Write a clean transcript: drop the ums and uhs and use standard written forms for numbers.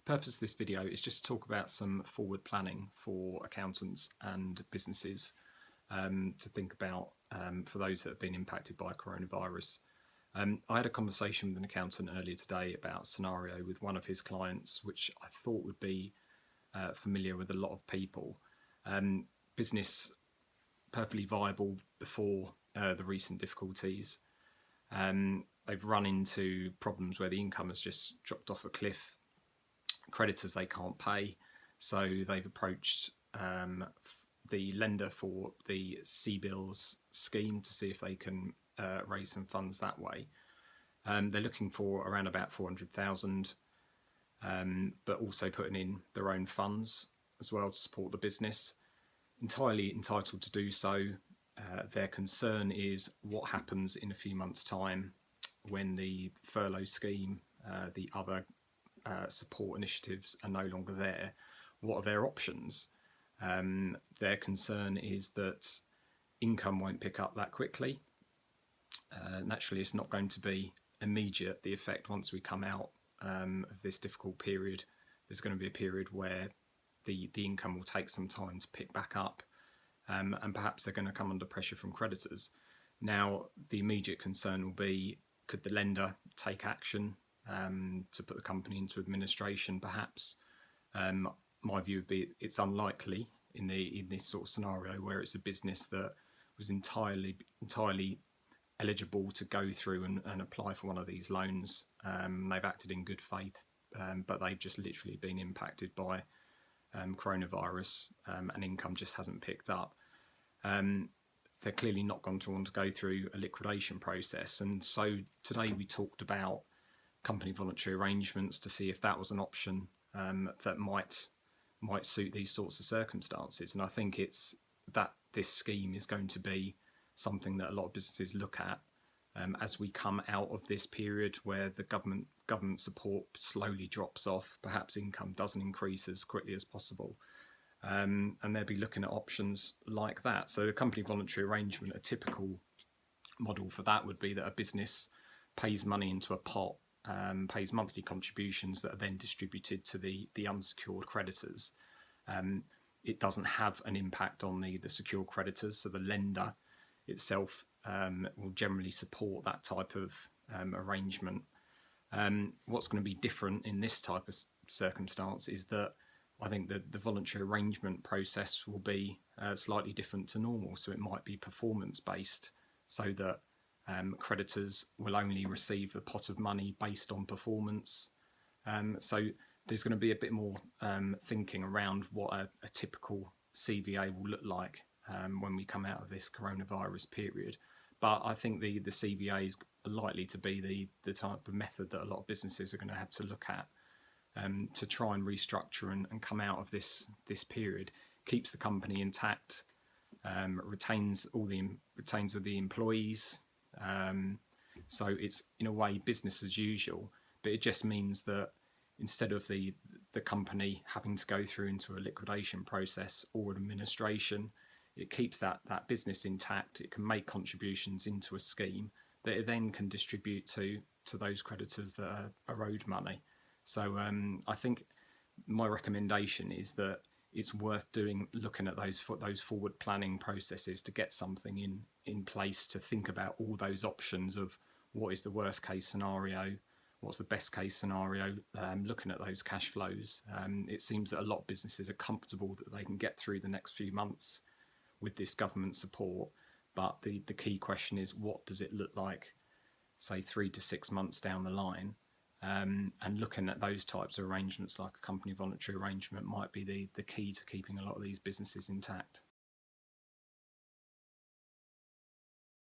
Purpose of this video is just to talk about some forward planning for accountants and businesses to think about for those that have been impacted by coronavirus. I had a conversation with an accountant earlier today about a scenario with one of his clients, which I thought would be familiar with a lot of people. Business perfectly viable before the recent difficulties. They've run into problems where the income has just dropped off a cliff. Creditors they can't pay, so they've approached the lender for the CBILS scheme to see if they can raise some funds that way. They're looking for around about 400,000, but also putting in their own funds as well to support the business. Entirely entitled to do so. Their concern is what happens in a few months' time when the furlough scheme, the other support initiatives are no longer there. What are their options? Their concern is that income won't pick up that quickly. Naturally, it's not going to be immediate, the effect once we come out of this difficult period. There's going to be a period where the income will take some time to pick back up, and perhaps they're going to come under pressure from creditors. Now, the immediate concern will be, could the lender take action to put the company into administration, perhaps? My view would be it's unlikely in this sort of scenario where it's a business that was entirely eligible to go through and apply for one of these loans. They've acted in good faith, but they've just literally been impacted by coronavirus, and income just hasn't picked up. They're clearly not going to want to go through a liquidation process, and so today we talked about company voluntary arrangements to see if that was an option that might suit these sorts of circumstances. And I think it's that this scheme is going to be something that a lot of businesses look at as we come out of this period where the government support slowly drops off. Perhaps income doesn't increase as quickly as possible, and they'll be looking at options like that. So the company voluntary arrangement, a typical model for that would be that a business pays money into a pot, pays monthly contributions that are then distributed to the unsecured creditors. It doesn't have an impact on the secured creditors, so the lender itself will generally support that type of arrangement. What's going to be different in this type of circumstance is that I think that the voluntary arrangement process will be slightly different to normal, so it might be performance based, so that creditors will only receive the pot of money based on performance. So there's going to be a bit more thinking around what a typical CVA will look like when we come out of this coronavirus period. But I think the CVA is likely to be the type of method that a lot of businesses are going to have to look at to try and restructure and come out of this period. Keeps the company intact, retains all the employees. So it's in a way business as usual, but it just means that instead of the company having to go through into a liquidation process or an administration, it keeps that business intact. It can make contributions into a scheme that it then can distribute to those creditors that are owed money. So I think my recommendation is that it's worth looking at those forward planning processes to get something in place to think about all those options of what is the worst case scenario, what's the best case scenario, looking at those cash flows. It seems that a lot of businesses are comfortable that they can get through the next few months with this government support, but the key question is, what does it look like, say 3 to 6 months down the line? And looking at those types of arrangements like a company voluntary arrangement might be the key to keeping a lot of these businesses intact.